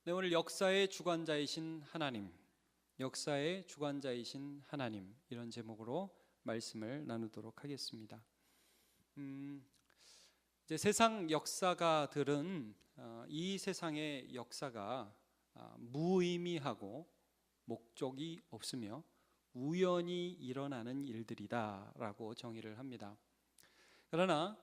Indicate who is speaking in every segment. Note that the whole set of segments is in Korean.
Speaker 1: 네, 오늘 역사의 주관자이신 하나님, 역사의 주관자이신 하나님, 이런 제목으로 말씀을 나누도록 하겠습니다. 이제 세상 역사가들은 이 세상의 역사가 무의미하고 목적이 없으며 우연히 일어나는 일들이다라고 정의를 합니다. 그러나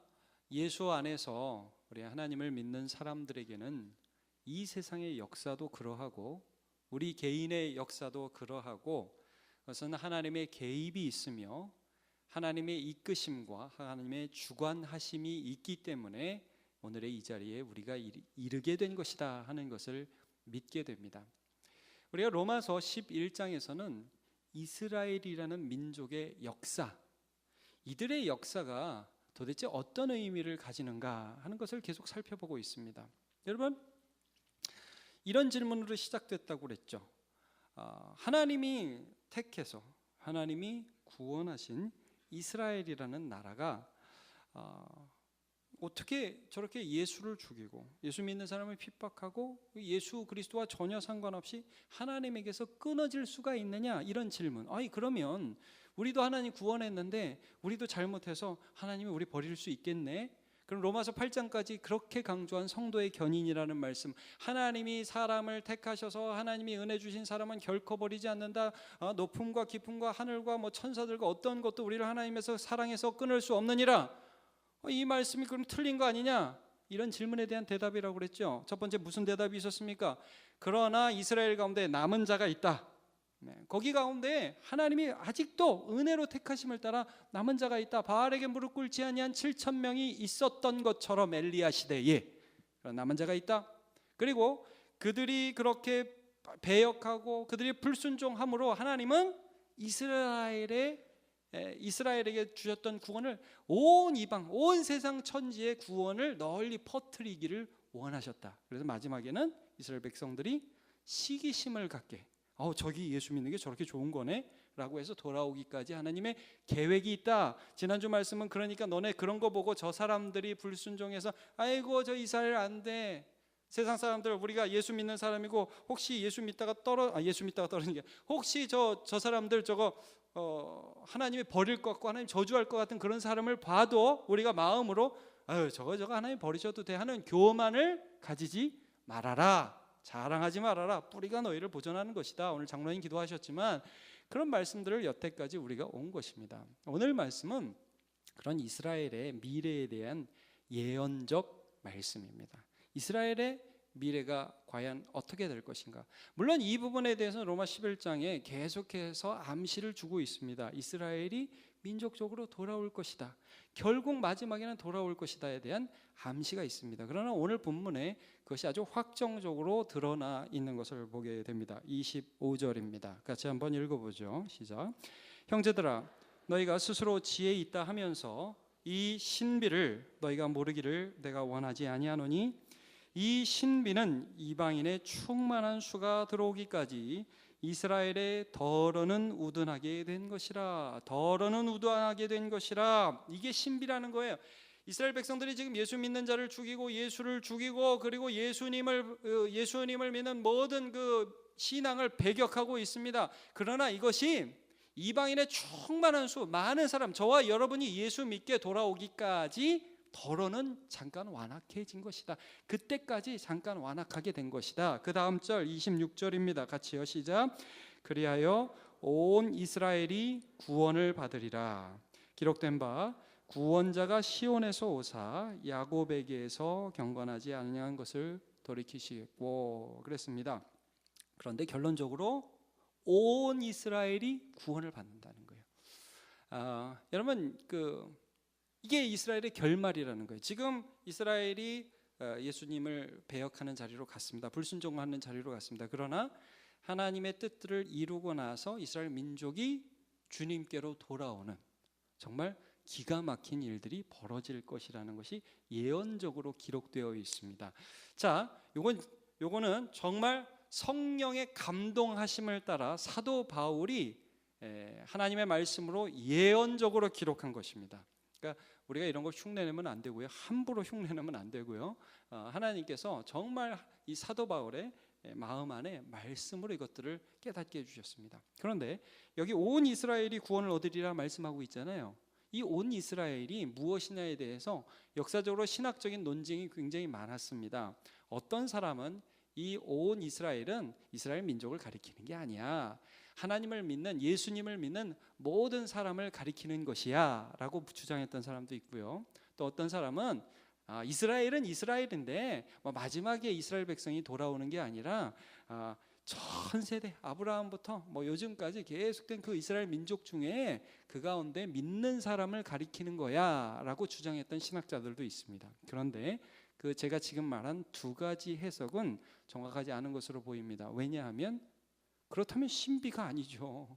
Speaker 1: 예수 안에서 우리 하나님을 믿는 사람들에게는 이 세상의 역사도 그러하고 우리 개인의 역사도 그러하고 그것은 하나님의 개입이 있으며 하나님의 이끄심과 하나님의 주관하심이 있기 때문에 오늘의 이 자리에 우리가 이르게 된 것이다 하는 것을 믿게 됩니다. 우리가 로마서 11장에서는 이스라엘이라는 민족의 역사, 이들의 역사가 도대체 어떤 의미를 가지는가 하는 것을 계속 살펴보고 있습니다. 여러분, 이런 질문으로 시작됐다고 그랬죠. 하나님이 택해서 하나님이 구원하신 이스라엘이라는 나라가 어떻게 저렇게 예수를 죽이고 예수 믿는 사람을 핍박하고 예수 그리스도와 전혀 상관없이 하나님에게서 끊어질 수가 있느냐, 이런 질문. 그러면 우리도 하나님 구원했는데 우리도 잘못해서 하나님이 우리 버릴 수 있겠네? 그럼 로마서 8장까지 그렇게 강조한 성도의 견인이라는 말씀, 하나님이 사람을 택하셔서 하나님이 은혜 주신 사람은 결코 버리지 않는다, 높음과 깊음과 하늘과 천사들과 어떤 것도 우리를 하나님에서 사랑해서 끊을 수 없느니라, 이 말씀이 그럼 틀린 거 아니냐, 이런 질문에 대한 대답이라고 그랬죠. 첫 번째 무슨 대답이 있었습니까? 그러나 이스라엘 가운데 남은 자가 있다. 거기 가운데 하나님이 아직도 은혜로 택하심을 따라 남은 자가 있다. 바알에게 무릎 꿇지 아니한 7,000명이 있었던 것처럼 엘리야 시대에 남은 자가 있다. 그리고 그들이 그렇게 배역하고 그들이 불순종함으로 하나님은 이스라엘에게 주셨던 구원을 온 이방, 온 세상 천지의 구원을 널리 퍼뜨리기를 원하셨다. 그래서 마지막에는 이스라엘 백성들이 시기심을 갖게, 저기 예수 믿는 게 저렇게 좋은 거네 라고 해서 돌아오기까지 하나님의 계획이 있다. 지난주 말씀은 그러니까 너네 그런 거 보고 저 사람들이 불순종해서 아이고 저 이스라엘 안 돼, 세상 사람들 우리가 예수 믿는 사람이고 혹시 예수 믿다가 떨어지는 게 혹시 저 사람들 저거 하나님이 버릴 것 같고 하나님 저주할 것 같은 그런 사람을 봐도 우리가 마음으로 저거 하나님 버리셔도 돼 하는 교만을 가지지 말아라, 자랑하지 말아라, 뿌리가 너희를 보존하는 것이다. 오늘 장로님 기도하셨지만 그런 말씀들을 여태까지 우리가 온 것입니다. 오늘 말씀은 그런 이스라엘의 미래에 대한 예언적 말씀입니다. 이스라엘의 미래가 과연 어떻게 될 것인가. 물론 이 부분에 대해서는 로마 11장에 계속해서 암시를 주고 있습니다. 이스라엘이 민족적으로 돌아올 것이다, 결국 마지막에는 돌아올 것이다에 대한 암시가 있습니다. 그러나 오늘 본문에 그것이 아주 확정적으로 드러나 있는 것을 보게 됩니다. 25절입니다. 같이 한번 읽어보죠. 시작. 형제들아, 너희가 스스로 지혜 있다 하면서 이 신비를 너희가 모르기를 내가 원하지 아니하노니 이 신비는 이방인의 충만한 수가 들어오기까지 이스라엘의 덜어는 우둔하게 된 것이라. 덜어는 우둔하게 된 것이라. 이게 신비라는 거예요. 이스라엘 백성들이 지금 예수 믿는 자를 죽이고 예수를 죽이고 그리고 예수님을 믿는 모든 그 신앙을 배격하고 있습니다. 그러나 이것이 이방인의 충만한 수, 많은 사람, 저와 여러분이 예수 믿게 돌아오기까지 덜어는 잠깐 완악해진 것이다. 그때까지 잠깐 완악하게 된 것이다. 그 다음 절 26절입니다. 같이요. 시작. 그리하여 온 이스라엘이 구원을 받으리라. 기록된 바 구원자가 시온에서 오사 야곱에게서 경건하지 아니한 것을 돌이키시겠고 그랬습니다. 그런데 결론적으로 온 이스라엘이 구원을 받는다는 거예요. 여러분 이게 이스라엘의 결말이라는 거예요. 지금 이스라엘이 예수님을 배역하는 자리로 갔습니다. 불순종하는 자리로 갔습니다. 그러나 하나님의 뜻들을 이루고 나서 이스라엘 민족이 주님께로 돌아오는 정말 기가 막힌 일들이 벌어질 것이라는 것이 예언적으로 기록되어 있습니다. 자, 요거는 정말 성령의 감동하심을 따라 사도 바울이 하나님의 말씀으로 예언적으로 기록한 것입니다. 그러니까 우리가 이런 걸 흉내내면 안 되고요, 함부로 흉내내면 안 되고요. 하나님께서 정말 이 사도 바울의 마음 안에 말씀으로 이것들을 깨닫게 해주셨습니다. 그런데 여기 온 이스라엘이 구원을 얻으리라 말씀하고 있잖아요. 이 온 이스라엘이 무엇이냐에 대해서 역사적으로 신학적인 논쟁이 굉장히 많았습니다. 어떤 사람은 이 온 이스라엘은 이스라엘 민족을 가리키는 게 아니야, 하나님을 믿는, 예수님을 믿는 모든 사람을 가리키는 것이야 라고 주장했던 사람도 있고요. 또 어떤 사람은 이스라엘은 이스라엘인데 마지막에 이스라엘 백성이 돌아오는 게 아니라 전 세대 아브라함부터 요즘까지 계속된 그 이스라엘 민족 중에 그 가운데 믿는 사람을 가리키는 거야 라고 주장했던 신학자들도 있습니다. 그런데 그 제가 지금 말한 두 가지 해석은 정확하지 않은 것으로 보입니다. 왜냐하면 그렇다면 신비가 아니죠.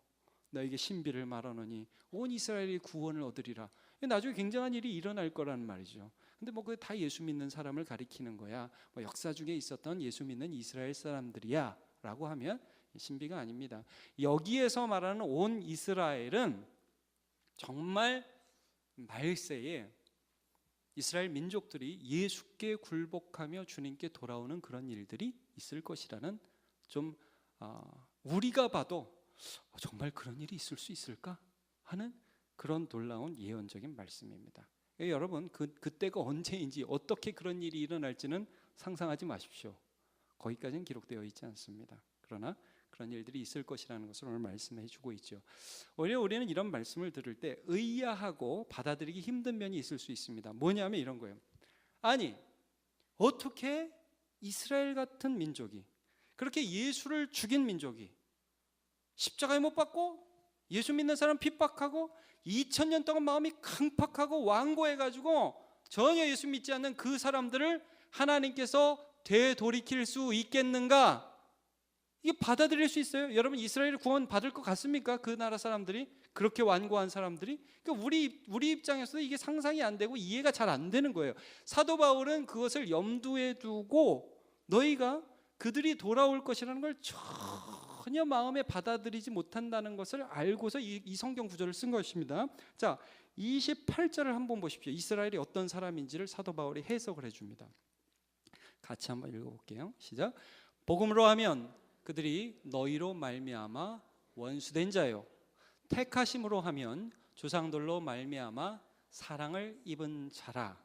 Speaker 1: 너에게 신비를 말하노니 온 이스라엘이 구원을 얻으리라. 나중에 굉장한 일이 일어날 거라는 말이죠. 근데 그게 다 예수 믿는 사람을 가리키는 거야, 역사 중에 있었던 예수 믿는 이스라엘 사람들이야 라고 하면 신비가 아닙니다. 여기에서 말하는 온 이스라엘은 정말 말세에 이스라엘 민족들이 예수께 굴복하며 주님께 돌아오는 그런 일들이 있을 것이라는, 좀 우리가 봐도 정말 그런 일이 있을 수 있을까 하는 그런 놀라운 예언적인 말씀입니다. 여러분 그때가 언제인지 어떻게 그런 일이 일어날지는 상상하지 마십시오. 거기까지는 기록되어 있지 않습니다. 그러나 그런 일들이 있을 것이라는 것을 오늘 말씀해 주고 있죠. 오히려 우리는 이런 말씀을 들을 때 의아하고 받아들이기 힘든 면이 있을 수 있습니다. 뭐냐면 이런 거예요. 아니 어떻게 이스라엘 같은 민족이, 그렇게 예수를 죽인 민족이, 십자가에 못 박고 예수 믿는 사람 핍박하고 2000년 동안 마음이 강팍하고 완고해가지고 전혀 예수 믿지 않는 그 사람들을 하나님께서 되돌이킬 수 있겠는가? 이게 받아들일 수 있어요? 여러분 이스라엘이 구원 받을 것 같습니까? 그 나라 사람들이, 그렇게 완고한 사람들이? 그러니까 우리 입장에서도 이게 상상이 안 되고 이해가 잘 안 되는 거예요. 사도 바울은 그것을 염두에 두고 너희가 그들이 돌아올 것이라는 걸 전혀 마음에 받아들이지 못한다는 것을 알고서 이 성경 구절을 쓴 것입니다. 자, 28절을 한번 보십시오. 이스라엘이 어떤 사람인지를 사도 바울이 해석을 해줍니다. 같이 한번 읽어볼게요. 시작. 복음으로 하면 그들이 너희로 말미암아 원수된 자요, 택하심으로 하면 조상들로 말미암아 사랑을 입은 자라.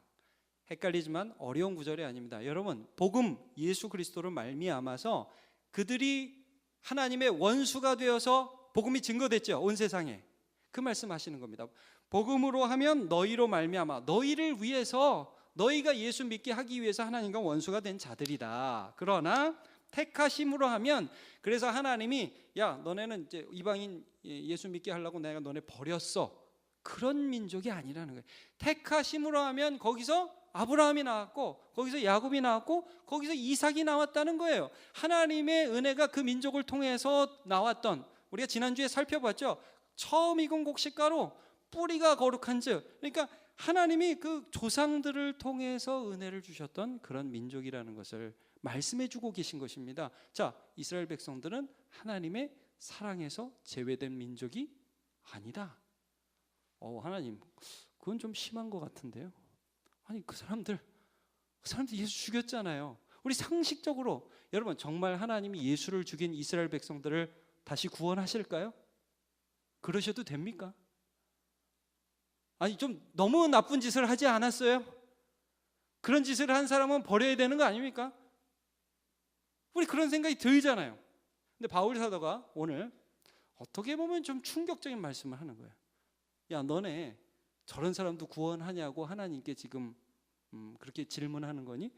Speaker 1: 헷갈리지만 어려운 구절이 아닙니다. 여러분 복음, 예수 그리스도로 말미암아서 그들이 하나님의 원수가 되어서 복음이 증거됐죠. 온 세상에. 그 말씀하시는 겁니다. 복음으로 하면 너희로 말미암아, 너희를 위해서, 너희가 예수 믿게 하기 위해서 하나님과 원수가 된 자들이다. 그러나 택하심으로 하면, 그래서 하나님이 야 너네는 이제 이방인 예수 믿게 하려고 내가 너네 버렸어, 그런 민족이 아니라는 거예요. 택하심으로 하면 거기서 아브라함이 나왔고, 거기서 야곱이 나왔고, 거기서 이삭이 나왔다는 거예요. 하나님의 은혜가 그 민족을 통해서 나왔던, 우리가 지난주에 살펴봤죠. 처음 익은 곡식가루, 뿌리가 거룩한즉, 그러니까 하나님이 그 조상들을 통해서 은혜를 주셨던 그런 민족이라는 것을 말씀해 주고 계신 것입니다. 자, 이스라엘 백성들은 하나님의 사랑에서 제외된 민족이 아니다. 하나님, 그건 좀 심한 것 같은데요. 아니 그 사람들 예수 죽였잖아요. 우리 상식적으로, 여러분 정말 하나님이 예수를 죽인 이스라엘 백성들을 다시 구원하실까요? 그러셔도 됩니까? 아니 좀 너무 나쁜 짓을 하지 않았어요? 그런 짓을 한 사람은 버려야 되는 거 아닙니까? 우리 그런 생각이 들잖아요. 근데 바울 사도가 오늘 어떻게 보면 좀 충격적인 말씀을 하는 거예요. 야 너네 저런 사람도 구원하냐고 하나님께 지금 그렇게 질문하는 거니?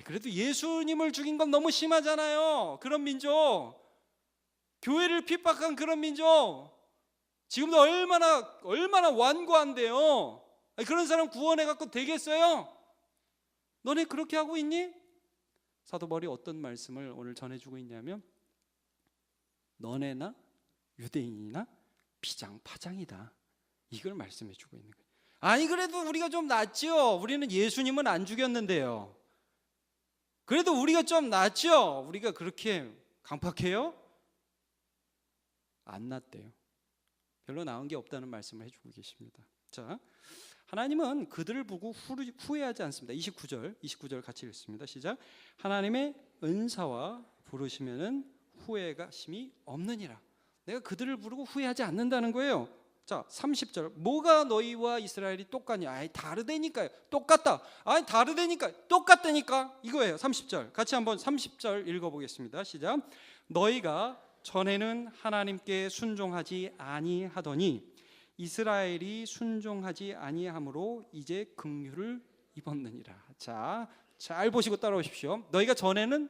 Speaker 1: 그래도 예수님을 죽인 건 너무 심하잖아요. 그런 민족, 교회를 핍박한 그런 민족, 지금도 얼마나 완고한데요. 그런 사람 구원해갖고 되겠어요? 너네 그렇게 하고 있니? 사도 바울이 어떤 말씀을 오늘 전해주고 있냐면, 너네나 유대인이나 비장파장이다, 이걸 말씀해주고 있는 거예요. 아니 그래도 우리가 좀 낫죠. 우리는 예수님은 안 죽였는데요. 그래도 우리가 좀 낫죠. 우리가 그렇게 강팍해요? 안 낫대요. 별로 나은 게 없다는 말씀을 해주고 계십니다. 자, 하나님은 그들을 보고 후회하지 않습니다. 29절 같이 읽습니다. 시작. 하나님의 은사와 부르시면은 후회가심이 없느니라. 내가 그들을 부르고 후회하지 않는다는 거예요. 자, 30절. 뭐가 너희와 이스라엘이 똑같냐? 아이, 다르다니까요. 똑같다. 아이, 다르다니까. 똑같다니까. 이거예요. 30절. 같이 한번 30절 읽어보겠습니다. 시작. 너희가 전에는 하나님께 순종하지 아니하더니 이스라엘이 순종하지 아니함으로 이제 긍휼을 입었느니라. 자, 잘 보시고 따라오십시오. 너희가 전에는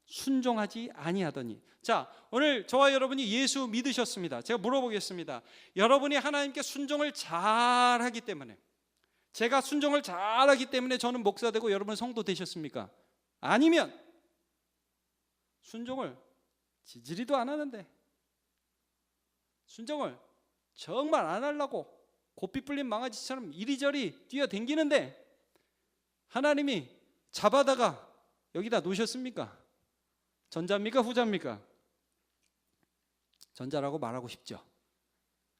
Speaker 1: 순종하지 아니하더니. 자, 오늘 저와 여러분이 예수 믿으셨습니다. 제가 물어보겠습니다. 여러분이 하나님께 순종을 잘하기 때문에, 제가 순종을 잘하기 때문에 저는 목사 되고 여러분 성도 되셨습니까? 아니면 순종을 지지리도 안 하는데, 순종을 정말 안 하려고 고삐 뿔린 망아지처럼 이리저리 뛰어댕기는데 하나님이 잡아다가 여기다 놓으셨습니까? 전자입니까? 후자입니까? 전자라고 말하고 싶죠.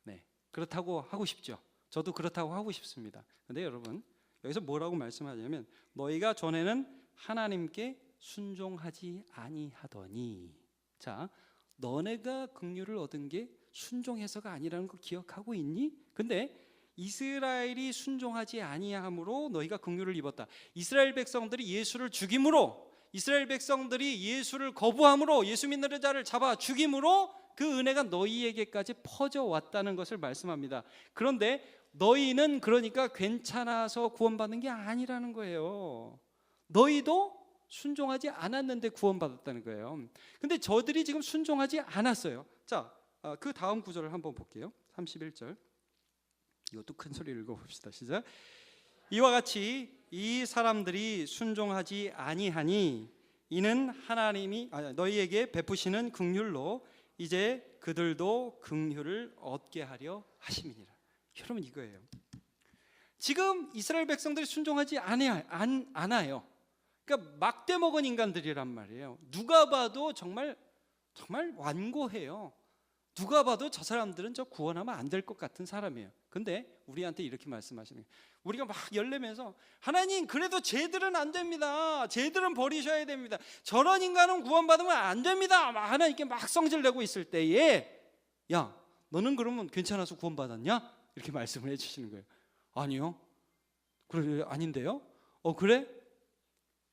Speaker 1: 네, 그렇다고 하고 싶죠. 저도 그렇다고 하고 싶습니다. 근데 여러분, 여기서 뭐라고 말씀하냐면 너희가 전에는 하나님께 순종하지 아니하더니. 자, 너네가 긍휼을 얻은 게 순종해서가 아니라는 거 기억하고 있니? 근데 이스라엘이 순종하지 아니함으로 너희가 긍휼을 입었다. 이스라엘 백성들이 예수를 죽임으로, 이스라엘 백성들이 예수를 거부함으로, 예수 믿는 자를 잡아 죽임으로 그 은혜가 너희에게까지 퍼져왔다는 것을 말씀합니다. 그런데 너희는 그러니까 괜찮아서 구원받는 게 아니라는 거예요. 너희도 순종하지 않았는데 구원받았다는 거예요. 근데 저들이 지금 순종하지 않았어요. 자, 그 다음 구절을 한번 볼게요. 31절. 이것도 큰 소리를 읽어봅시다. 시작. 이와 같이 이 사람들이 순종하지 아니하니 이는 하나님이 너희에게 베푸시는 긍휼로 이제 그들도 긍휼을 얻게 하려 하심이니라. 여러분, 이거예요. 지금 이스라엘 백성들이 순종하지 않아요. 그러니까 막대 먹은 인간들이란 말이에요. 누가 봐도 정말 완고해요. 누가 봐도 저 사람들은 저 구원하면 안 될 것 같은 사람이에요. 근데 우리한테 이렇게 말씀하시는 거예요. 우리가 막 열내면서 하나님, 그래도 쟤들은 안 됩니다. 쟤들은 버리셔야 됩니다. 저런 인간은 구원받으면 안 됩니다. 막 하나님께 막 성질내고 있을 때에, 야, 너는 그러면 괜찮아서 구원받았냐? 이렇게 말씀을 해주시는 거예요. 아니요. 그래, 아닌데요? 그래?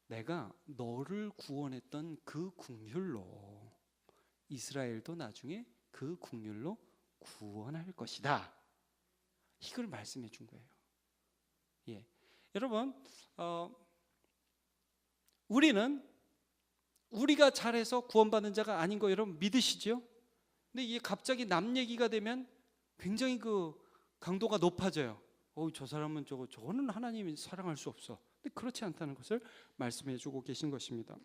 Speaker 1: 내가 너를 구원했던 그 긍휼로 이스라엘도 나중에 그 긍휼로 구원할 것이다. 이걸 말씀해 준 거예요. 예, 여러분, 우리가 잘해서 구원받는 자가 아닌 거 여러분 믿으시죠? 근데 이게 갑자기 남 얘기가 되면 굉장히 그 강도가 높아져요. 저 사람은 저거는 하나님이 사랑할 수 없어. 근데 그렇지 않다는 것을 말씀해 주고 계신 것입니다.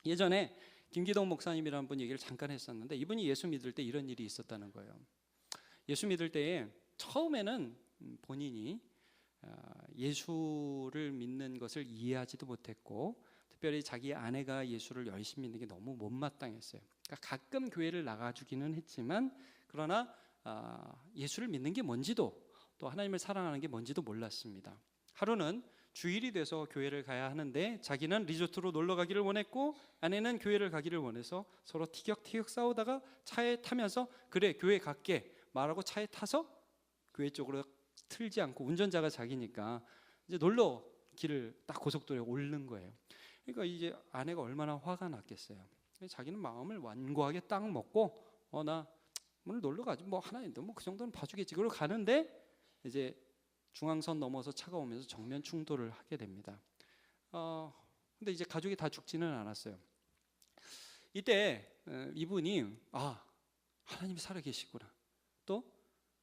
Speaker 1: 예전에 김기동 목사님이라는 분 얘기를 잠깐 했었는데, 이분이 예수 믿을 때 이런 일이 있었다는 거예요. 예수 믿을 때에 처음에는 본인이 예수를 믿는 것을 이해하지도 못했고, 특별히 자기 아내가 예수를 열심히 믿는 게 너무 못마땅했어요. 그러니까 가끔 교회를 나가주기는 했지만, 그러나 예수를 믿는 게 뭔지도, 또 하나님을 사랑하는 게 뭔지도 몰랐습니다. 하루는 주일이 돼서 교회를 가야 하는데 자기는 리조트로 놀러 가기를 원했고 아내는 교회를 가기를 원해서 서로 티격태격 싸우다가 차에 타면서 그래, 교회 갈게 말하고 차에 타서 교회 쪽으로 틀지 않고, 운전자가 자기니까 이제 놀러 길을 딱 고속도로에 오른 거예요. 그러니까 이제 아내가 얼마나 화가 났겠어요. 자기는 마음을 완고하게 딱 먹고 나 오늘 놀러 가지, 뭐 하나님도 뭐 그 정도는 봐주겠지. 그러고 가는데 이제 중앙선 넘어서 차가 오면서 정면 충돌을 하게 됩니다. 근데 이제 가족이 다 죽지는 않았어요. 이때 이분이 하나님이 살아계시구나, 또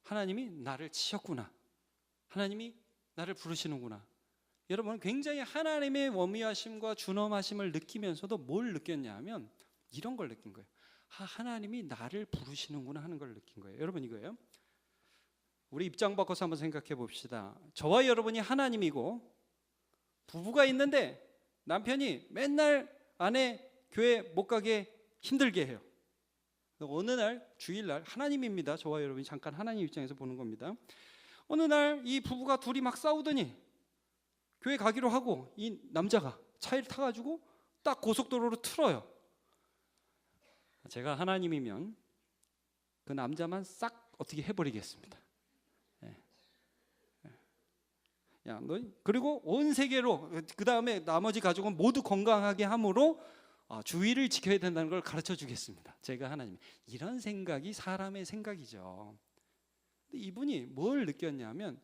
Speaker 1: 하나님이 나를 치셨구나, 하나님이 나를 부르시는구나. 여러분, 굉장히 하나님의 워미하심과 준엄하심을 느끼면서도 뭘 느꼈냐 하면 이런 걸 느낀 거예요. 하나님이 나를 부르시는구나 하는 걸 느낀 거예요. 여러분, 이거예요. 우리 입장 바꿔서 한번 생각해 봅시다. 저와 여러분이 하나님이고 부부가 있는데 남편이 맨날 아내 교회 못 가게 힘들게 해요. 어느 날, 주일날, 하나님입니다. 저와 여러분이 잠깐 하나님 입장에서 보는 겁니다. 어느 날 이 부부가 둘이 막 싸우더니 교회 가기로 하고 이 남자가 차를 타가지고 딱 고속도로로 틀어요. 제가 하나님이면 그 남자만 싹 어떻게 해버리겠습니다. 야, 너 그리고 온 세계로 그 다음에 나머지 가족은 모두 건강하게 함으로 주의를 지켜야 된다는 걸 가르쳐 주겠습니다. 제가 하나님. 이런 생각이 사람의 생각이죠. 근데 이분이 뭘 느꼈냐면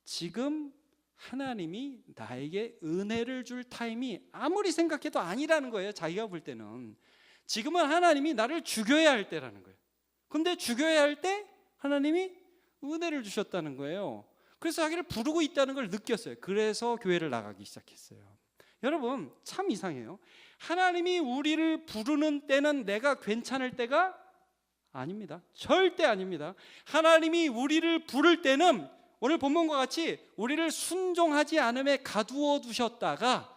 Speaker 1: 지금 하나님이 나에게 은혜를 줄 타임이 아무리 생각해도 아니라는 거예요. 자기가 볼 때는 지금은 하나님이 나를 죽여야 할 때라는 거예요. 근데 죽여야 할 때 하나님이 은혜를 주셨다는 거예요. 그래서 자기를 부르고 있다는 걸 느꼈어요. 그래서 교회를 나가기 시작했어요. 여러분 참 이상해요. 하나님이 우리를 부르는 때는 내가 괜찮을 때가 아닙니다. 절대 아닙니다. 하나님이 우리를 부를 때는 오늘 본문과 같이 우리를 순종하지 않음에 가두어 두셨다가,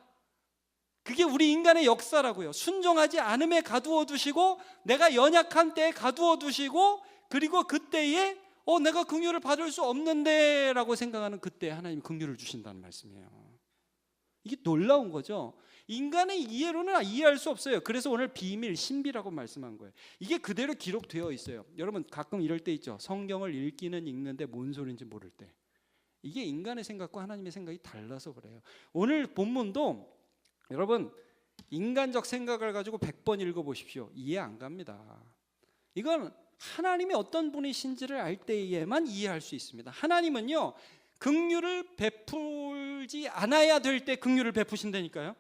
Speaker 1: 그게 우리 인간의 역사라고요. 순종하지 않음에 가두어 두시고 내가 연약한 때에 가두어 두시고, 그리고 그때에 내가 긍휼을 받을 수 없는데 라고 생각하는 그때 하나님이 긍휼을 주신다는 말씀이에요. 이게 놀라운 거죠. 인간의 이해로는 이해할 수 없어요. 그래서 오늘 비밀, 신비라고 말씀한 거예요. 이게 그대로 기록되어 있어요. 여러분 가끔 이럴 때 있죠. 성경을 읽기는 읽는데 뭔 소리인지 모를 때. 이게 인간의 생각과 하나님의 생각이 달라서 그래요. 오늘 본문도 여러분 인간적 생각을 가지고 100번 읽어보십시오. 이해 안 갑니다. 이건 하나님이 어떤 분이신지를 알 때에만 이해할 수 있습니다. 하나님은요 긍휼을 베풀지 않아야 될 때 긍휼을 베푸신다니까요.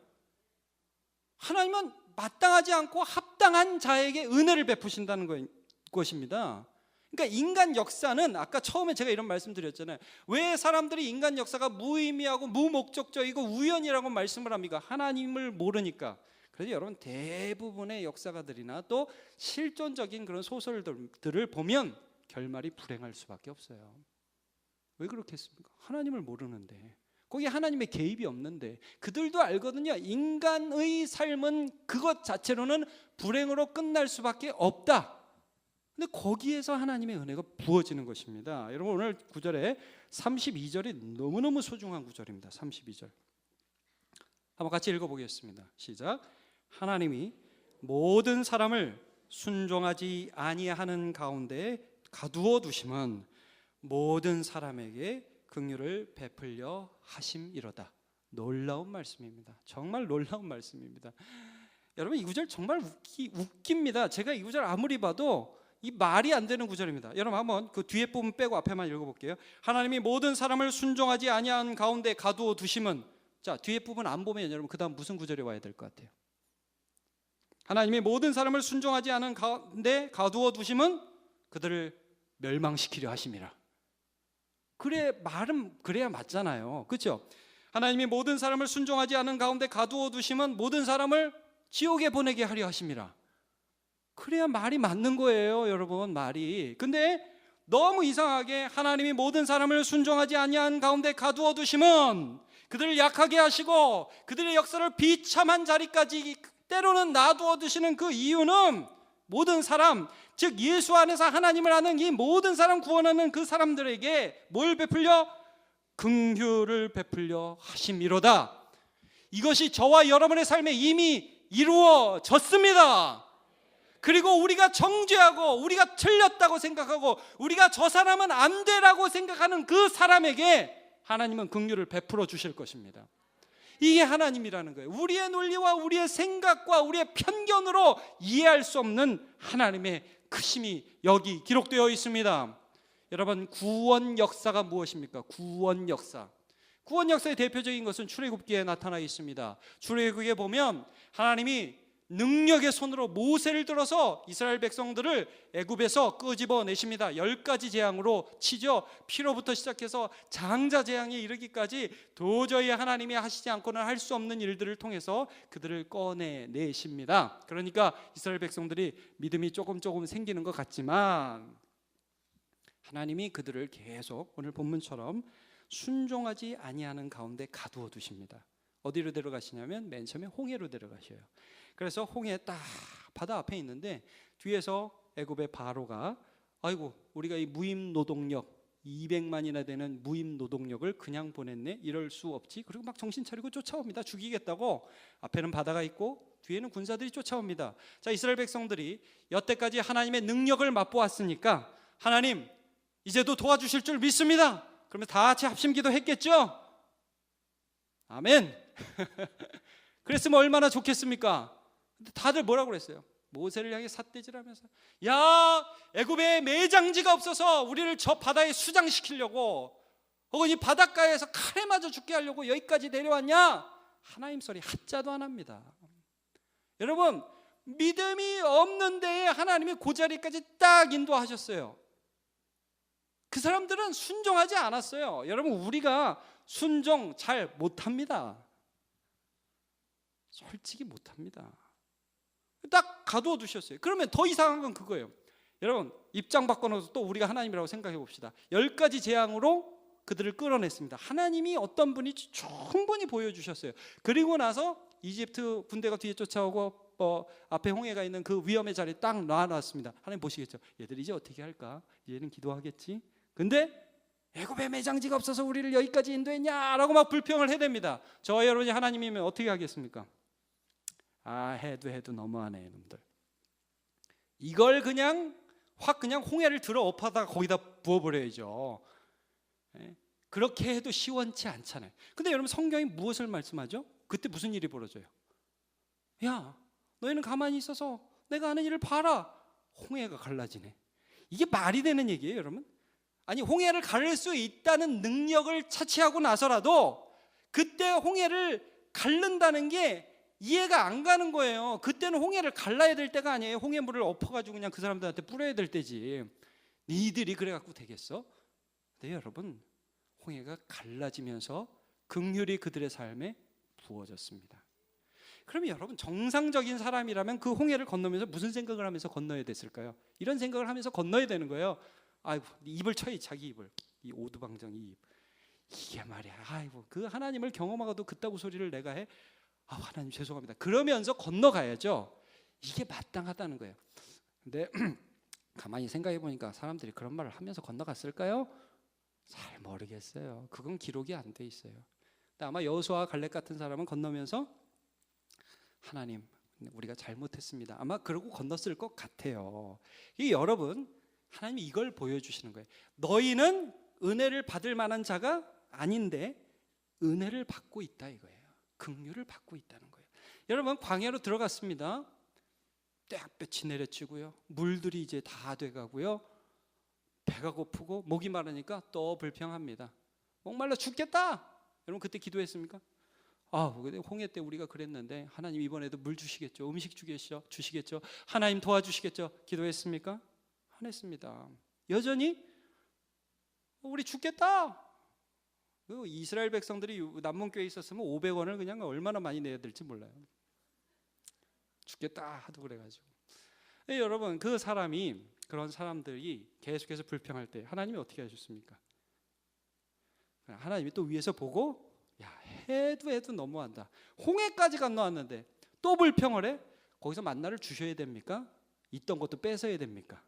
Speaker 1: 하나님은 마땅하지 않고 합당한 자에게 은혜를 베푸신다는 것입니다. 그러니까 인간 역사는 아까 처음에 제가 이런 말씀 드렸잖아요. 왜 사람들이 인간 역사가 무의미하고 무목적적이고 우연이라고 말씀을 합니까? 하나님을 모르니까. 그래서 여러분 대부분의 역사가들이나 또 실존적인 그런 소설들을 보면 결말이 불행할 수밖에 없어요. 왜 그렇겠습니까? 하나님을 모르는데, 거기에 하나님의 개입이 없는데. 그들도 알거든요. 인간의 삶은 그것 자체로는 불행으로 끝날 수밖에 없다. 근데 거기에서 하나님의 은혜가 부어지는 것입니다. 여러분 오늘 9절에 32절이 너무너무 소중한 구절입니다. 32절 한번 같이 읽어보겠습니다. 시작. 하나님이 모든 사람을 순종하지 아니하는 가운데 가두어 두심은 모든 사람에게 긍휼을 베풀려 하심이로다. 놀라운 말씀입니다. 정말 놀라운 말씀입니다. 여러분 이 구절 정말 웃깁니다. 제가 이 구절 아무리 봐도 이 말이 안 되는 구절입니다. 여러분 한번 그 뒤에 부분 빼고 앞에만 읽어볼게요. 하나님이 모든 사람을 순종하지 아니하는 가운데 가두어 두심은, 자 뒤에 부분 안 보면 여러분 그 다음 무슨 구절이 와야 될 것 같아요? 하나님이 모든 사람을 순종하지 않은 가운데 가두어 두심은 그들을 멸망시키려 하심이라. 그래 말은 그래야 맞잖아요. 그렇죠? 하나님이 모든 사람을 순종하지 않은 가운데 가두어 두심은 모든 사람을 지옥에 보내게 하려 하심이라. 그래야 말이 맞는 거예요, 여러분. 말이. 근데 너무 이상하게 하나님이 모든 사람을 순종하지 아니한 가운데 가두어 두심은 그들을 약하게 하시고 그들의 역사를 비참한 자리까지 때로는 놔두어 두시는 그 이유는 모든 사람, 즉 예수 안에서 하나님을 아는 이 모든 사람 구원하는 그 사람들에게 뭘 베풀려? 긍휼을 베풀려 하심이로다. 이것이 저와 여러분의 삶에 이미 이루어졌습니다. 그리고 우리가 정죄하고 우리가 틀렸다고 생각하고 우리가 저 사람은 안 되라고 생각하는 그 사람에게 하나님은 긍휼을 베풀어 주실 것입니다. 이게 하나님이라는 거예요. 우리의 논리와 우리의 생각과 우리의 편견으로 이해할 수 없는 하나님의 크심이 여기 기록되어 있습니다. 여러분 구원 역사가 무엇입니까? 구원 역사. 구원 역사의 대표적인 것은 출애굽기에 나타나 있습니다. 출애굽기에 보면 하나님이 능력의 손으로 모세를 들어서 이스라엘 백성들을 애굽에서 끄집어 내십니다. 10가지 재앙으로 치죠. 피로부터 시작해서 장자 재앙에 이르기까지 도저히 하나님이 하시지 않고는 할 수 없는 일들을 통해서 그들을 꺼내내십니다. 그러니까 이스라엘 백성들이 믿음이 조금 생기는 것 같지만 하나님이 그들을 계속 오늘 본문처럼 순종하지 아니하는 가운데 가두어 두십니다. 어디로 데려가시냐면 맨 처음에 홍해로 데려가셔요. 그래서 홍해 딱 바다 앞에 있는데 뒤에서 애굽의 바로가 아이고 우리가 이 무임 노동력 200만이나 되는 무임 노동력을 그냥 보냈네, 이럴 수 없지. 그리고 막 정신 차리고 쫓아옵니다. 죽이겠다고. 앞에는 바다가 있고 뒤에는 군사들이 쫓아옵니다. 자, 이스라엘 백성들이 여태까지 하나님의 능력을 맛보았으니까 하나님 이제도 도와주실 줄 믿습니다. 그러면 다 같이 합심기도 했겠죠? 아멘. 그랬으면 얼마나 좋겠습니까? 근데 다들 뭐라고 그랬어요? 모세를 향해 삿대질하면서 야, 애굽에 매장지가 없어서 우리를 저 바다에 수장시키려고 혹은 이 바닷가에서 칼에 맞아 죽게 하려고 여기까지 내려왔냐? 하나님 소리 하자도 안 합니다. 여러분, 믿음이 없는 데에 하나님이 그 자리까지 딱 인도하셨어요. 그 사람들은 순종하지 않았어요. 여러분, 우리가 순종 잘 못합니다. 솔직히 못합니다. 딱 가두어 두셨어요. 그러면 더 이상한 건 그거예요. 여러분, 입장 바꿔놓아서 또 우리가 하나님이라고 생각해 봅시다. 10가지 재앙으로 그들을 끌어냈습니다. 하나님이 어떤 분인지 충분히 보여주셨어요. 그리고 나서 이집트 군대가 뒤에 쫓아오고 앞에 홍해가 있는 그 위험의 자리에 딱 놔놨습니다. 하나님 보시겠죠. 얘들 이제 어떻게 할까? 얘는 기도하겠지. 근데 애굽에 매장지가 없어서 우리를 여기까지 인도했냐라고 막 불평을 해댑니다. 저와 여러분이 하나님이면 어떻게 하겠습니까? 아, 해도 너무하네 이놈들. 이걸 그냥 확 그냥 홍해를 들어 엎어다가 거기다 부어버려야죠. 그렇게 해도 시원치 않잖아요. 근데 여러분, 성경이 무엇을 말씀하죠? 그때 무슨 일이 벌어져요? 야, 너희는 가만히 있어서 내가 하는 일을 봐라. 홍해가 갈라지네. 이게 말이 되는 얘기예요, 여러분? 아니, 홍해를 가를 수 있다는 능력을 차치하고 나서라도 그때 홍해를 가른다는 게 이해가 안 가는 거예요. 그때는 홍해를 갈라야 될 때가 아니에요. 홍해물을 엎어가지고 그냥 그 사람들한테 뿌려야 될 때지. 니들이 그래갖고 되겠어? 네, 여러분, 홍해가 갈라지면서 긍휼이 그들의 삶에 부어졌습니다. 그러면 여러분, 정상적인 사람이라면 그 홍해를 건너면서 무슨 생각을 하면서 건너야 됐을까요? 이런 생각을 하면서 건너야 되는 거예요. 아이고, 입을 쳐야 자기 입을. 이 오두방정 이 입. 이게 말이야. 아이고, 그 하나님을 경험하고도 그따구 소리를 내가 해? 아, 하나님 죄송합니다. 그러면서 건너가야죠. 이게 마땅하다는 거예요. 근데 가만히 생각해 보니까 사람들이 그런 말을 하면서 건너갔을까요? 잘 모르겠어요. 그건 기록이 안 돼 있어요. 근데 아마 여호수아와 갈렙 같은 사람은 건너면서 하나님, 우리가 잘못했습니다. 아마 그러고 건넜을 것 같아요. 이 여러분, 하나님이 이걸 보여주시는 거예요. 너희는 은혜를 받을 만한 자가 아닌데 은혜를 받고 있다 이거예요. 긍휼을 받고 있다는 거예요. 여러분, 광야로 들어갔습니다. 떼약볕이 내려치고요. 물들이 이제 다 돼가고요. 배가 고프고 목이 마르니까 또 불평합니다. 목말라 죽겠다. 여러분, 그때 기도했습니까? 아, 홍해 때 우리가 그랬는데 하나님 이번에도 물 주시겠죠? 음식 주시겠죠? 하나님 도와주시겠죠? 기도했습니까? 안 했습니다. 여전히 우리 죽겠다. 그 이스라엘 백성들이 남문교에 있었으면 500원을 그냥 얼마나 많이 내야 될지 몰라요. 죽겠다 하도 그래가지고. 여러분, 그 사람이, 그런 사람들이 계속해서 불평할 때 하나님이 어떻게 하셨습니까? 하나님이 또 위에서 보고, 야, 해도 너무한다. 홍해까지 건너왔는데 또 불평을 해? 거기서 만나를 주셔야 됩니까? 있던 것도 뺏어야 됩니까?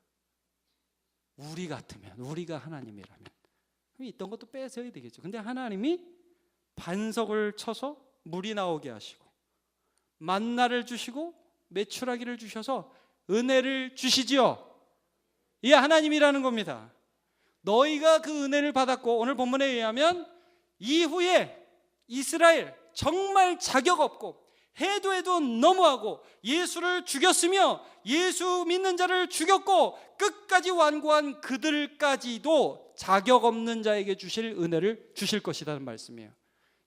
Speaker 1: 우리 같으면, 우리가 하나님이라면 있던 것도 뺏어야 되겠죠. 근데 하나님이 반석을 쳐서 물이 나오게 하시고 만나를 주시고 메추라기를 주셔서 은혜를 주시지요. 이게 하나님이라는 겁니다. 너희가 그 은혜를 받았고, 오늘 본문에 의하면 이후에 이스라엘 정말 자격 없고 해도 너무하고 예수를 죽였으며 예수 믿는 자를 죽였고 끝까지 완고한 그들까지도 자격 없는 자에게 주실 은혜를 주실 것이라는 말씀이에요.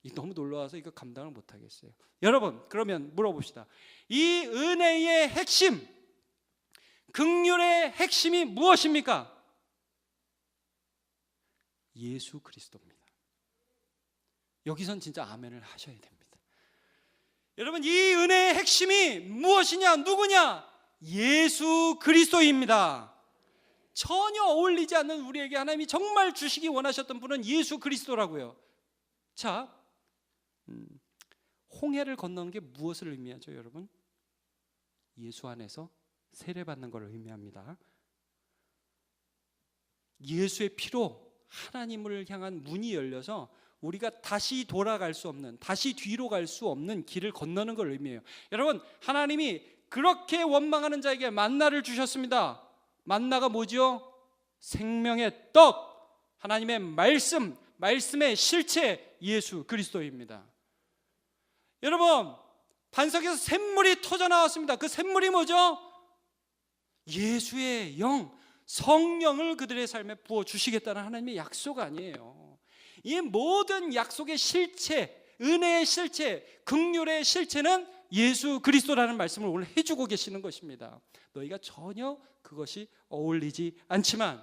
Speaker 1: 이 너무 놀라워서 이거 감당을 못하겠어요. 여러분, 그러면 물어봅시다. 이 은혜의 핵심, 긍휼의 핵심이 무엇입니까? 예수 그리스도입니다. 여기선 진짜 아멘을 하셔야 됩니다. 여러분, 이 은혜의 핵심이 무엇이냐, 누구냐? 예수 그리스도입니다. 전혀 어울리지 않는 우리에게 하나님이 정말 주시기 원하셨던 분은 예수 그리스도라고요. 자, 홍해를 건너는 게 무엇을 의미하죠, 여러분? 예수 안에서 세례받는 걸 의미합니다. 예수의 피로 하나님을 향한 문이 열려서 우리가 다시 돌아갈 수 없는, 다시 뒤로 갈 수 없는 길을 건너는 걸 의미해요. 여러분, 하나님이 그렇게 원망하는 자에게 만나를 주셨습니다. 만나가 뭐죠? 생명의 떡, 하나님의 말씀, 말씀의 실체 예수 그리스도입니다. 여러분, 반석에서 샘물이 터져 나왔습니다. 그 샘물이 뭐죠? 예수의 영, 성령을 그들의 삶에 부어주시겠다는 하나님의 약속 아니에요. 이 모든 약속의 실체, 은혜의 실체, 긍휼의 실체는 예수 그리스도라는 말씀을 오늘 해주고 계시는 것입니다. 너희가 전혀 그것이 어울리지 않지만,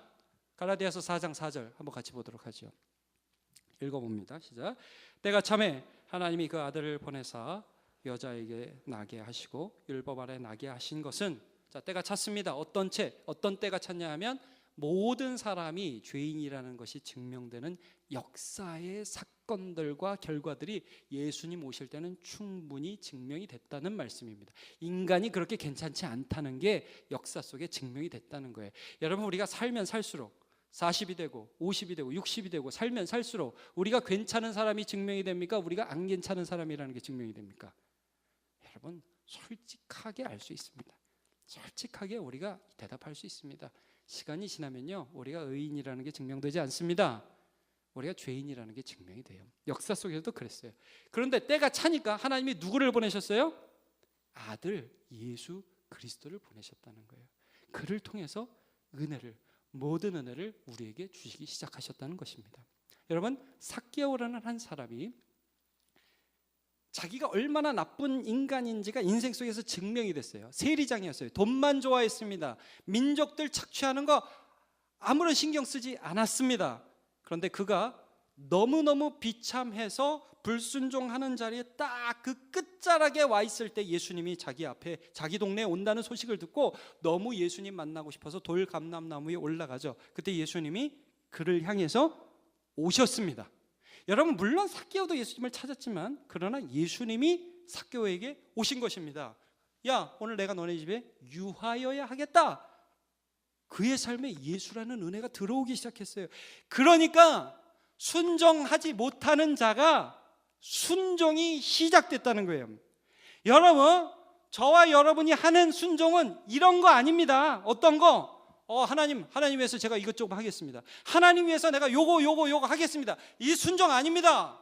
Speaker 1: 갈라디아서 4장 4절 한번 같이 보도록 하죠. 읽어봅니다. 시작. 때가 참에 하나님이 그 아들을 보내사 여자에게 나게 하시고 율법 아래 나게 하신 것은, 자, 때가 찼습니다. 어떤 때가 찼냐 하면 모든 사람이 죄인이라는 것이 증명되는 역사의 사건들과 결과들이 예수님 오실 때는 충분히 증명이 됐다는 말씀입니다. 인간이 그렇게 괜찮지 않다는 게 역사 속에 증명이 됐다는 거예요. 여러분, 우리가 살면 살수록 40이 되고 50이 되고 60이 되고 살면 살수록 우리가 괜찮은 사람이 증명이 됩니까? 우리가 안 괜찮은 사람이라는 게 증명이 됩니까? 여러분, 솔직하게 알 수 있습니다. 솔직하게 우리가 대답할 수 있습니다. 시간이 지나면요, 우리가 의인이라는 게 증명되지 않습니다. 우리가 죄인이라는 게 증명이 돼요. 역사 속에서도 그랬어요. 그런데 때가 차니까 하나님이 누구를 보내셨어요? 아들 예수 그리스도를 보내셨다는 거예요. 그를 통해서 은혜를, 모든 은혜를 우리에게 주시기 시작하셨다는 것입니다. 여러분, 삭개오라는 한 사람이 자기가 얼마나 나쁜 인간인지가 인생 속에서 증명이 됐어요. 세리장이었어요. 돈만 좋아했습니다. 민족들 착취하는 거 아무런 신경 쓰지 않았습니다. 그런데 그가 너무너무 비참해서 불순종하는 자리에 딱 그 끝자락에 와 있을 때 예수님이 자기 앞에, 자기 동네에 온다는 소식을 듣고 너무 예수님 만나고 싶어서 돌감람나무 위에 올라가죠. 그때 예수님이 그를 향해서 오셨습니다. 여러분, 물론 삭개오도 예수님을 찾았지만 그러나 예수님이 삭개오에게 오신 것입니다. 야, 오늘 내가 너네 집에 유하여야 하겠다. 그의 삶에 예수라는 은혜가 들어오기 시작했어요. 그러니까 순종하지 못하는 자가 순종이 시작됐다는 거예요. 여러분, 저와 여러분이 하는 순종은 이런 거 아닙니다. 어떤 거? 하나님 위해서 제가 이것저것 하겠습니다. 하나님 위해서 내가 요거 하겠습니다. 이 순종 아닙니다.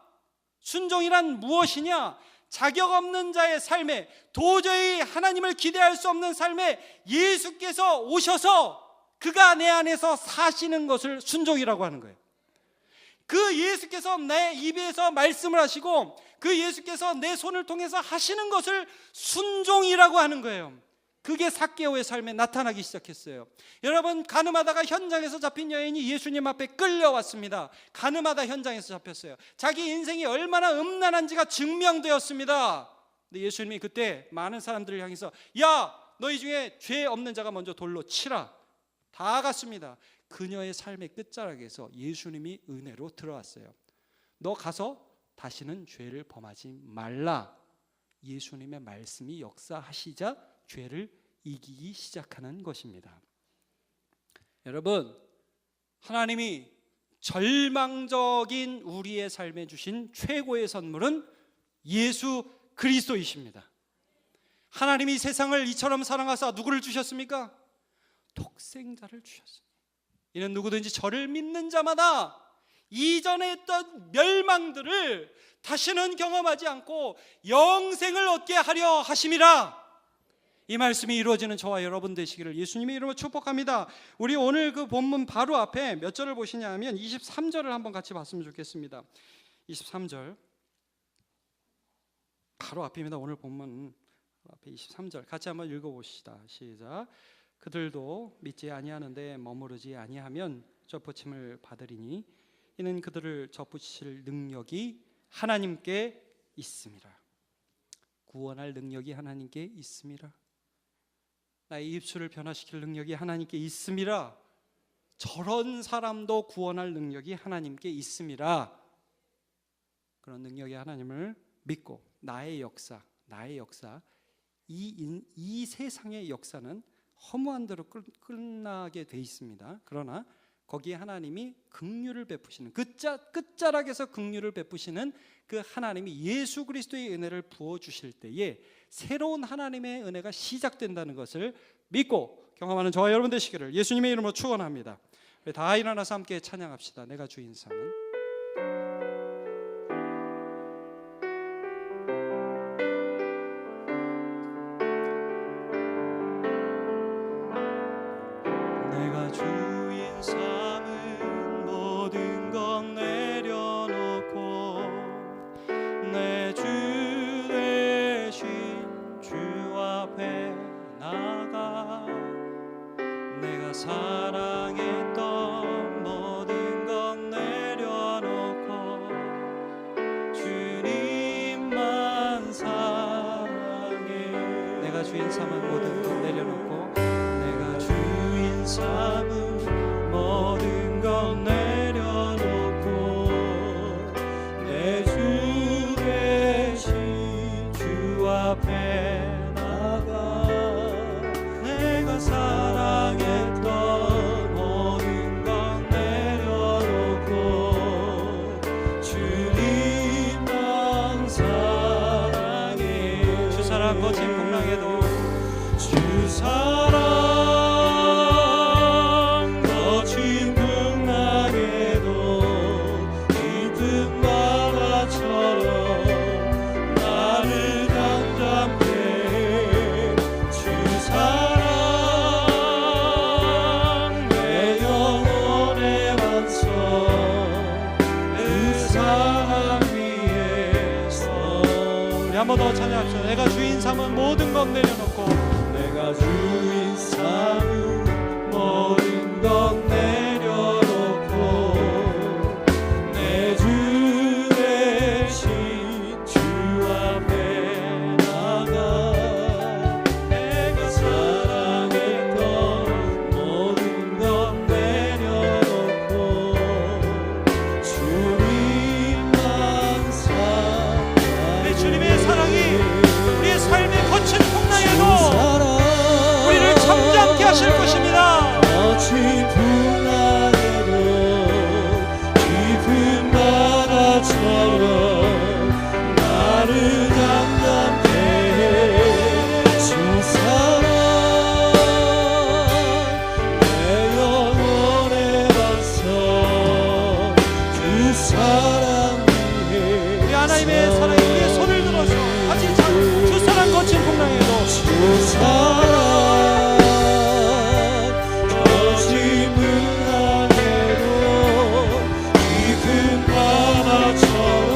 Speaker 1: 순종이란 무엇이냐? 자격 없는 자의 삶에, 도저히 하나님을 기대할 수 없는 삶에 예수께서 오셔서 그가 내 안에서 사시는 것을 순종이라고 하는 거예요. 그 예수께서 내 입에서 말씀을 하시고 그 예수께서 내 손을 통해서 하시는 것을 순종이라고 하는 거예요. 그게 삭개오의 삶에 나타나기 시작했어요. 여러분, 가늠하다가 현장에서 잡힌 여인이 예수님 앞에 끌려왔습니다. 가늠하다 현장에서 잡혔어요. 자기 인생이 얼마나 음란한지가 증명되었습니다. 근데 예수님이 그때 많은 사람들을 향해서, 야, 너희 중에 죄 없는 자가 먼저 돌로 치라. 다 갔습니다. 그녀의 삶의 끝자락에서 예수님이 은혜로 들어왔어요. 너 가서 다시는 죄를 범하지 말라. 예수님의 말씀이 역사하시자 죄를 이기기 시작하는 것입니다. 여러분, 하나님이 절망적인 우리의 삶에 주신 최고의 선물은 예수 그리스도이십니다. 하나님이 세상을 이처럼 사랑하사 누구를 주셨습니까? 독생자를 주셨습니다. 이는 누구든지 저를 믿는 자마다 이전에 했던 멸망들을 다시는 경험하지 않고 영생을 얻게 하려 하심이라. 이 말씀이 이루어지는 저와 여러분 되시기를 예수님의 이름으로 축복합니다. 우리 오늘 그 본문 바로 앞에 몇 절을 보시냐 하면 23절을 한번 같이 봤으면 좋겠습니다. 23절 바로 앞입니다. 오늘 본문 앞에 23절 같이 한번 읽어봅시다. 시작. 그들도 믿지 아니하는데 머무르지 아니하면 접붙임을 받으리니 이는 그들을 접붙이실 능력이 하나님께 있음이라. 구원할 능력이 하나님께 있음이라. 나의 입술을 변화시킬 능력이 하나님께 있음이라. 저런 사람도 구원할 능력이 하나님께 있음이라. 그런 능력의 하나님을 믿고 나의 역사, 이 세상의 역사는 허무한 대로 끝나게 돼 있습니다. 그러나 거기에 하나님이 긍휼을 베푸시는 끝자락에서 긍휼을 베푸시는 그 하나님이 예수 그리스도의 은혜를 부어주실 때에 새로운 하나님의 은혜가 시작된다는 것을 믿고 경험하는 저와 여러분 되시기를 예수님의 이름으로 축원합니다. 다 일어나서 함께 찬양합시다. 내가 주인 삼은. 내가 주인 삼은 모든 건 내려놓고 내 주 대신 주 앞에 나가 내가 사랑했던 모든 건 내려놓고 주님만 사랑해. 내가 주인 삼은 모든 건 내려놓고 내가 주인 삼은 모든 건 내려놓고 내 주 대신 주 앞에 나가 내가 사랑했던 모든 건 내려놓고 주님만 사랑해. 주 사랑 거친 풍랑에도 주 사랑 거친 풍랑에도 깊은 바다처럼 나를 잠잠케 해. 주 사랑 내 영혼의 반석 그 사랑 위에서. 우리 한 번 더 찬양합시다. 내가 주인 삼은 모든 것 내려놓고 내가 주인 삼은 모든 것 내려놓고 내 주 대신 주 앞에 나가 내가 사랑했던 모든 것 내려놓고 주님만 사랑해. 우리 주님의 사랑이 우리의 삶의 거친 풍랑에도 우리를 잠잠케 하실 것입니다. 거친 풍랑에도 깊은 바다처럼 나를 잠잠케 해. 주 사랑 내 영혼의 반석 그 사랑 위에. 우리 하나님의 사랑이 우리의 손을 들어서 같이 주 사랑 거친 풍랑에도 주 사랑 거친 풍랑에도 깊은 바다처럼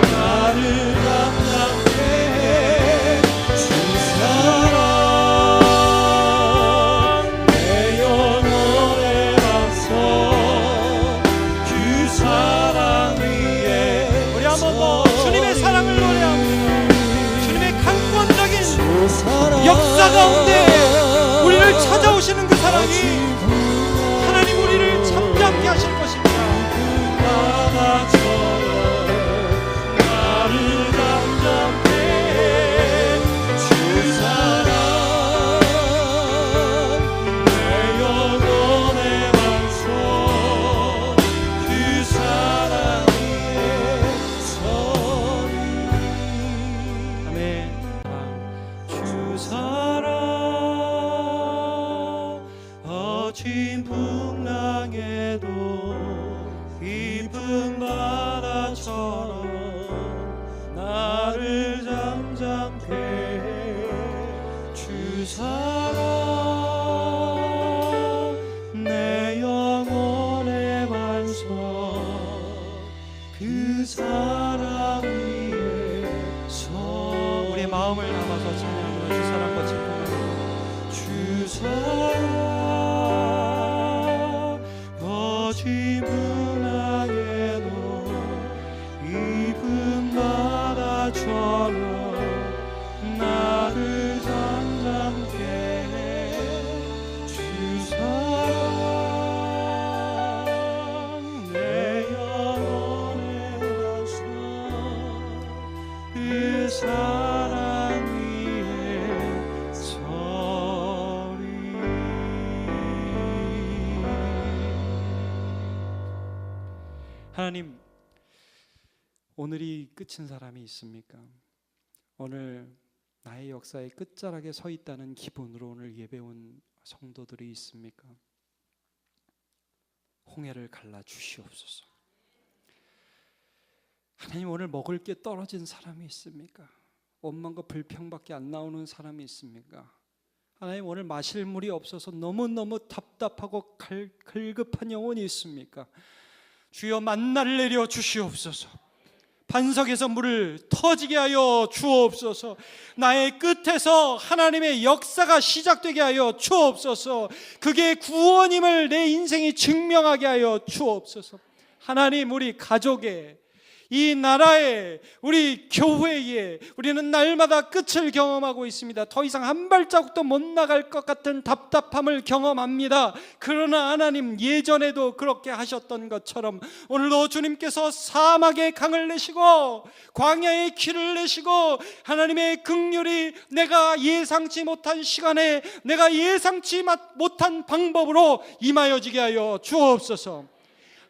Speaker 1: 나를 잠잠케 해. 주 사랑 내 영혼의 반석 그 사랑 위에. 우리 한 번 더 주님의 사랑을 노래합니다. 주님의 강권적인 역사 가운데 우리를 찾아오시는 그 사랑이 하나님 우리를 잠잠케 하실 것입니다. 나를 잠잠케 해. 주 사랑 내 영혼의 반석 그 사랑 위에 서리. 아멘. 주 사랑 거친 풍랑에도 깊은 바다처럼 나를 잠잠케 해. 주 사랑 내 영혼의 반석 그 사랑 위에 서. 우리의 마음을 담아서 찬양합니다. 주 사랑 거친 풍랑에도 주 사랑 거친 풍랑에도 깊은 바다처럼 나를 잠잠케 해. 주 사랑 내 영혼의 반석 그 사랑 위에 서리. 하나님, 오늘이 끝인 사람이 있습니까? 오늘 나의 역사의 끝자락에 서 있다는 기분으로 오늘 예배 온 성도들이 있습니까? 홍해를 갈라 주시옵소서. 하나님, 오늘 먹을 게 떨어진 사람이 있습니까? 원망과 불평밖에 안 나오는 사람이 있습니까? 하나님, 오늘 마실 물이 없어서 너무너무 답답하고 갈급한 영혼이 있습니까? 주여, 만나를 내려 주시옵소서. 반석에서 물을 터지게 하여 주옵소서. 나의 끝에서 하나님의 역사가 시작되게 하여 주옵소서. 그게 구원임을 내 인생이 증명하게 하여 주옵소서. 하나님, 우리 가족에, 이 나라에, 우리 교회에 우리는 날마다 끝을 경험하고 있습니다. 더 이상 한 발자국도 못 나갈 것 같은 답답함을 경험합니다. 그러나 하나님, 예전에도 그렇게 하셨던 것처럼 오늘도 주님께서 사막의 강을 내시고 광야의 길을 내시고 하나님의 긍휼이 내가 예상치 못한 시간에 내가 예상치 못한 방법으로 임하여지게 하여 주옵소서.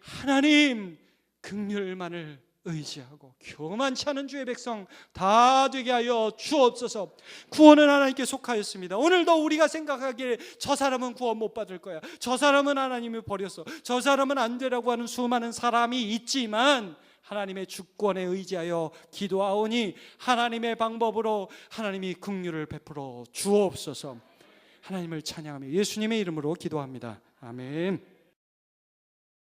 Speaker 1: 하나님, 긍휼만을 의지하고 교만치 않은 주의 백성 다 되게 하여 주옵소서. 구원은 하나님께 속하였습니다. 오늘도 우리가 생각하기에 저 사람은 구원 못 받을 거야, 저 사람은 하나님이 버렸어, 저 사람은 안 되라고 하는 수많은 사람이 있지만 하나님의 주권에 의지하여 기도하오니 하나님의 방법으로 하나님이 긍휼을 베풀어 주옵소서. 하나님을 찬양하며 예수님의 이름으로 기도합니다. 아멘.